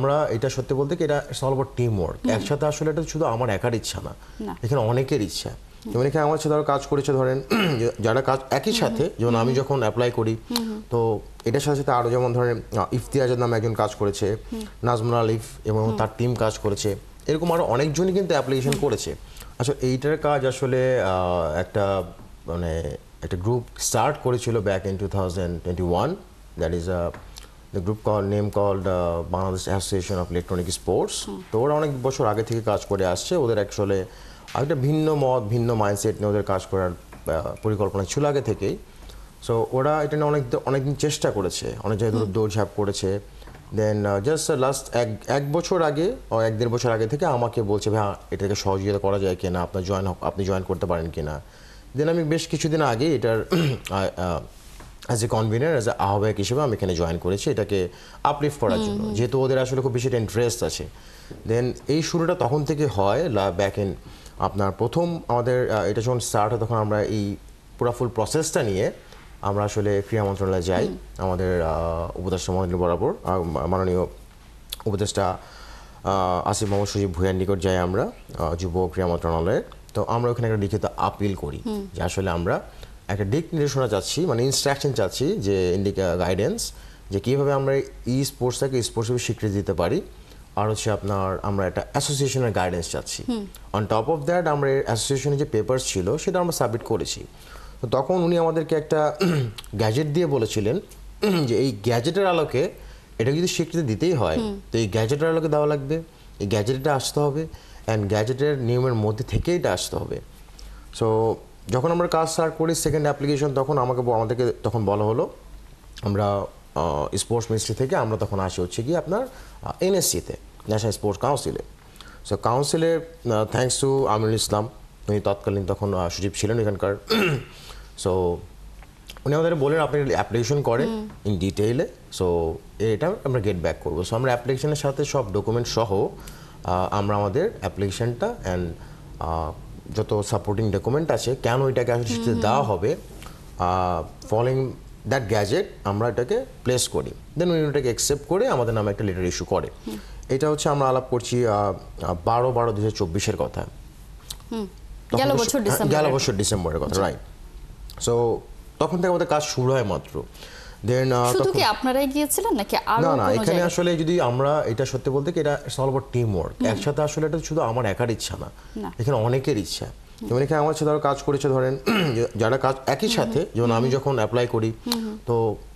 আমরা এটা সত্যি বলতে কি এটা it's all about team work. একসাথে আসলে এটা শুধু আমার একার ইচ্ছা না, এখানে অনেকের ইচ্ছা। যেমন এখানে আমার সাথে কাজ করেছে ধরেন যারা কাজ একই সাথে, যেমন আমি যখন অ্যাপ্লাই করি তো এটার সাথে সাথে আরও যেমন ধরেন ইফতিয়াজের নামে একজন কাজ করেছে, নাজমুল আলিফ এবং তার টিম কাজ করেছে, এরকম আরও অনেকজনই কিন্তু অ্যাপ্লিকেশন করেছে। আচ্ছা এইটার কাজ আসলে একটা মানে একটা গ্রুপ স্টার্ট করেছিল back in 2021, that is the group name called Bangladesh association of electronic sports. তো ওরা অনেক বছর আগে থেকে কাজ করে আসছে। ওদের অ্যাকচুয়ালি একটা ভিন্ন মত ভিন্ন মাইন্ডসেট নিয়ে ওদের কাজ করার পরিকল্পনা ছিল আগে থেকেই। সো ওরা এটা নিয়ে অনেকদিন চেষ্টা করেছে, অনেক জায়গায় দৌড়ঝাঁপ করেছে। দেন জাস্ট লাস্ট এক বছর আগে ও 1-1.5 বছর আগে থেকে আমাকে বলছে ভাই এটাকে সহযোগিতা করা যায় কিনা, আপনি জয়েন করতে পারেন কিনা। দেন আমি বেশ কিছুদিন আগে এটার as a convener as a আহ্বায়ক হিসেবে আমি এখানে জয়েন করেছি এটাকে আপলিফ্ট করার জন্য, যেহেতু ওদের আসলে খুব বেশি ইন্টারেস্ট আছে। দেন এই শুরুটা তখন থেকে হয় ব্যাক ইন আপনার প্রথম আমাদের এটা যখন স্টার্ট হয় তখন আমরা এই পুরো ফুল প্রসেসটা নিয়ে আমরা আসলে ক্রীড়া মন্ত্রণালয়ে যাই, আমাদের উপদেষ্টা মহোদয় বরাবর মাননীয় উপদেষ্টা আসিফ মোহাম্মদ সজীব ভূঁইয়ার নিকট যাই আমরা যুব ক্রীড়া মন্ত্রণালয়ে। তো আমরা ওখানে একটা লিখিত আপিল করি যে আসলে আমরা একটা দিক নির্দেশনা চাচ্ছি, মানে ইনস্ট্রাকশন চাচ্ছি, যে গাইডেন্স যে কীভাবে আমরা স্পোর্টসটাকে স্পোর্টস হিসেবে স্বীকৃতি দিতে পারি। আর হচ্ছে আপনার আমরা একটা অ্যাসোসিয়েশনের গাইডেন্স চাচ্ছি। অন টপ অফ দ্যাট আমরা অ্যাসোসিয়েশনের যে পেপারস ছিল সেটা আমরা সাবমিট করেছি। তো তখন উনি আমাদেরকে একটা গ্যাজেট দিয়ে বলেছিলেন যে এই গ্যাজেটের আলোকে এটা যদি স্বীকৃতি দিতেই হয় তো এই গ্যাজেটের আলোকে দেওয়া লাগবে, এই গ্যাজেটটা আসতে হবে অ্যান্ড গ্যাজেটের নিয়মের মধ্যে থেকেই এটা আসতে হবে। সো যখন আমরা কাজ স্টার্ট করি সেকেন্ড অ্যাপ্লিকেশন তখন আমাদেরকে তখন বলা হলো আমরা স্পোর্টস মিনিস্ট্রি থেকে আমরা তখন আসি হচ্ছে কি আপনার এনএসসিতে, ন্যাশনাল স্পোর্টস কাউন্সিলে। সো কাউন্সিলে থ্যাঙ্কস টু আমিনুল ইসলাম, উনি তৎকালীন তখন সচিব ছিলেন এখানকার। সো উনি আমাদের বলেন আপনি অ্যাপ্লিকেশন করেন ইন ডিটেইলে, সো এটা আমরা গেট ব্যাক করবো। সো আমরা অ্যাপ্লিকেশনের সাথে সব ডকুমেন্ট সহ আমরা আমাদের অ্যাপ্লিকেশনটা অ্যান্ড যত সাপোর্টিং ডকুমেন্ট আছে কেন এটাকে আসলে দেওয়া হবে ফলোইং দ্যাট গ্যাজেট আমরা এটাকে প্লেস করি। দেন উনি ওটাকে অ্যাকসেপ্ট করে আমাদের নামে একটা লেটার ইস্যু করে। এটা হচ্ছে আমরা আলাপ করছি 12/12/2024 কথা, গেল বছর ডিসেম্বরের কথা, রাইট। সো তখন থেকে আমাদের কাজ শুরু হয় মাত্র। দেন শুধু কি আপনারাই গিয়েছিলেন নাকি আরো? না, এখানে আসলে যদি আমরা এটা সত্যি বলতে কি এটা it's all about team work. একসাথে আসলে এটা শুধু আমার একার ইচ্ছা না, এখানে অনেকের ইচ্ছা। যেমন এখানে আমার সাথে কাজ করেছে ধরেন যারা কাজ একই সাথে, যেমন আমি যখন অ্যাপ্লাই করি তো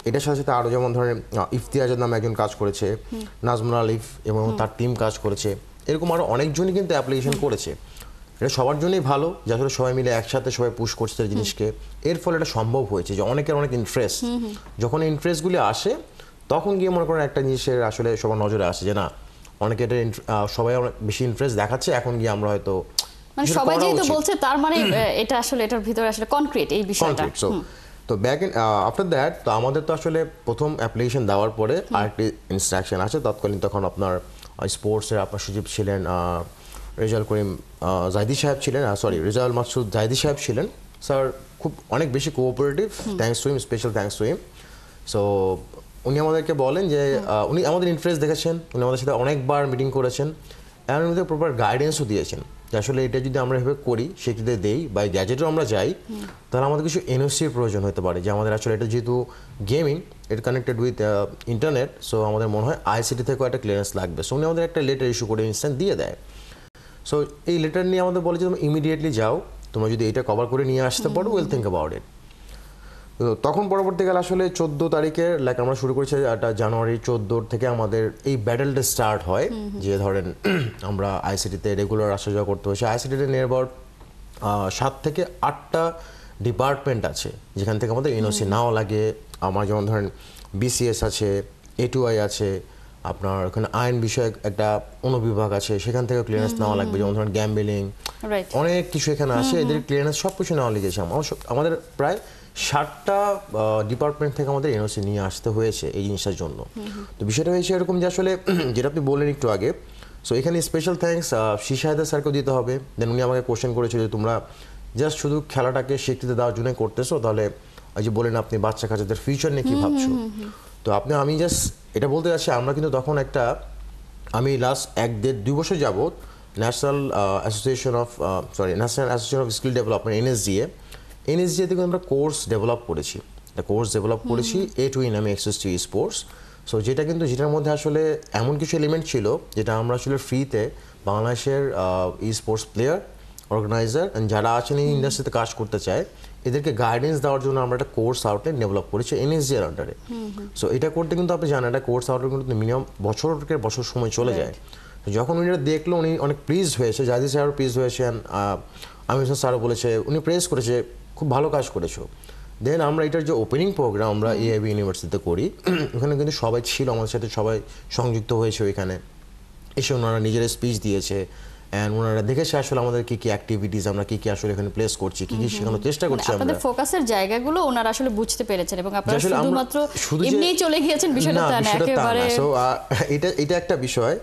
এটার সাথে সাথে আরও যেমন ধরেন ইফতিয়াজের নামে একজন কাজ করেছে, নাজমুল আলিফ এবং তার টিম কাজ করেছে, এরকম আরও অনেকজনই কিন্তু অ্যাপ্লিকেশন করেছে। এটা সবার জন্যই ভালো যে আসলে সবাই মিলে একসাথে সবাই পুশ করছে জিনিসকে, এর ফলে এটা সম্ভব হয়েছে যে অনেকের অনেক ইন্টারেস্ট। যখন ইন্টারেস্টগুলি আসে তখন গিয়ে মনে করেন একটা জিনিসের আসলে সবার নজরে আসে যে না অনেকে এটা সবাই অনেক বেশি ইন্টারেস্ট দেখাচ্ছে, এখন গিয়ে আমরা হয়তো মানে সবাই যেহেতু বলছে তার মানে এটা আসলে এটার ভিতরে আসলে কনক্রিট এই বিষয়টা। তো ব্যাক ইন আফটার দ্যাট তো আমাদের তো আসলে প্রথম অ্যাপ্লিকেশন দেওয়ার পরে আরেকটি ইনস্ট্রাকশন আছে তৎকালীন তখন আপনার স্পোর্টসের আপনার সচিব ছিলেন রেজাউল করিম জাইদি সাহেব ছিলেন, রেজাউল মাকসুদ জাইদি সাহেব ছিলেন। স্যার খুব অনেক বেশি cooperative, thanks to him, special thanks to him. So উনি আমাদেরকে বলেন যে উনি আমাদের ইন্টারেস্ট দেখেছেন, উনি আমাদের সাথে অনেকবার মিটিং করেছেন এবং উনি প্রপার গাইডেন্সও দিয়েছেন যে আসলে এটা যদি আমরা এভাবে করি স্বীকৃতি দেই বা গ্যাজেটও আমরা যাই তাহলে আমাদের কিছু এনওসির প্রয়োজন হতে পারে, যে আমাদের আসলে এটা যেহেতু গেমিং এটা কানেক্টেড উইথ ইন্টারনেট, সো আমাদের মনে হয় আইসিটি থেকেও একটা ক্লিয়ারেন্স লাগবে। সো উনি আমাদের একটা লেটার ইস্যু করে ইনস্ট্যান্ট দিয়ে দেয়। সো এই লেটার নিয়ে আমাদের বলে যে তুমি ইমিডিয়েটলি যাও, তোমরা যদি এটা কভার করে নিয়ে আসতে পারো উইল থিঙ্ক অ্যাবাউট ইট। তো তখন পরবর্তীকালে আসলে 14 তারিখের লাইক আমরা শুরু করেছি একটা জানুয়ারি 14 থেকে আমাদের এই ব্যাটেলটা স্টার্ট হয়, যে ধরেন আমরা আইসিটিতে রেগুলার আসা যাওয়া করতে হয়েছে। আইসিটিতে নিয়ার অ্যাবাউট 7 থেকে 8টা ডিপার্টমেন্ট আছে যেখান থেকে আমাদের এনওসি নাও লাগে। আমার যেমন ধরেন বিসিএস আছে, A2I আছে, আপনার ওখানে আইন বিষয়ক একটা অনুবিভাগ আছে, সেখান থেকে ক্লিয়ারেন্স নেওয়া লাগবে, যেমন ধরেন গ্যাম্বলিং, অনেক কিছু এখানে আছে, এদের ক্লিয়ারেন্স সব কিছু নেওয়া লেগেছে। আমাদের প্রায় 7টা ডিপার্টমেন্ট থেকে আমাদের এনওসি নিয়ে আসতে হয়েছে এই জিনিসটার জন্য। তো বিষয়টা হয়েছে এরকম যে আসলে যেটা আপনি বললেন একটু আগে, সো এখানে স্পেশাল থ্যাঙ্কস শিশায়দা স্যারকেও দিতে হবে। দেন উনি আমাকে কোশ্চেন করেছিল যে তোমরা জাস্ট শুধু খেলাটাকে স্বীকৃতি দেওয়ার জন্যই করতেছো, তাহলে ওই যে বলেন আপনি বাচ্চা কাচ্চাদের ফিউচার নিয়ে কী ভাবছো। তো আমি জাস্ট এটা বলতে চাচ্ছি আমরা কিন্তু তখন একটা আমি লাস্ট 1-1.5-2 বছর যাবত national association of skill development NSGA থেকে আমরা কোর্স ডেভেলপ করেছি, A2E নামে এক্সেস টু স্পোর্টস। সো যেটার মধ্যে আসলে এমন কিছু এলিমেন্ট ছিল যেটা আমরা আসলে ফ্রিতে বাংলাদেশের স্পোর্টস প্লেয়ার, অর্গানাইজার যারা আছেন এই ইন্ডাস্ট্রিতে কাজ করতে চায় এদেরকে গাইডেন্স দেওয়ার জন্য আমরা একটা কোর্স আউটলাইন ডেভেলপ করেছি এনএসজি এর আন্ডারে। সো এটা করতে কিন্তু আপনি জানেন একটা কোর্স আউটলাইন কিন্তু মিনিমাম বছর সময় চলে যায়। তো যখন উনি এটা দেখলো উনি অনেক প্লিজ হয়েছে, জাহিদ স্যারও প্লিজ হয়েছেন, আমির স্যারও বলেছে, উনি প্রেস করেছে খুব ভালো কাজ করেছো। দেন আমরা এটার যে ওপেনিং প্রোগ্রাম আমরা এআইবি ইউনিভার্সিটিতে করি, ওখানে কিন্তু সবাই ছিল আমাদের সাথে, সবাই সংযুক্ত হয়েছে ওইখানে এসে ওনারা নিজেরা স্পিচ দিয়েছে অ্যান্ড ওনারা দেখেছে আসলে আমাদের কি কি অ্যাক্টিভিটিস আমরা কি কি আসলে এখানে প্লেস করছি, কি কি শেখানোর চেষ্টা করছি আমরা। আপনাদের ফোকাসের জায়গাগুলো ওনারা আসলে বুঝতে পেরেছেন এবং আপনারা আসলে আমরা শুধুমাত্র এমনিই চলে গিয়েছেন বিষয়টা তা না, একেবারে সো এটা একটা বিষয়।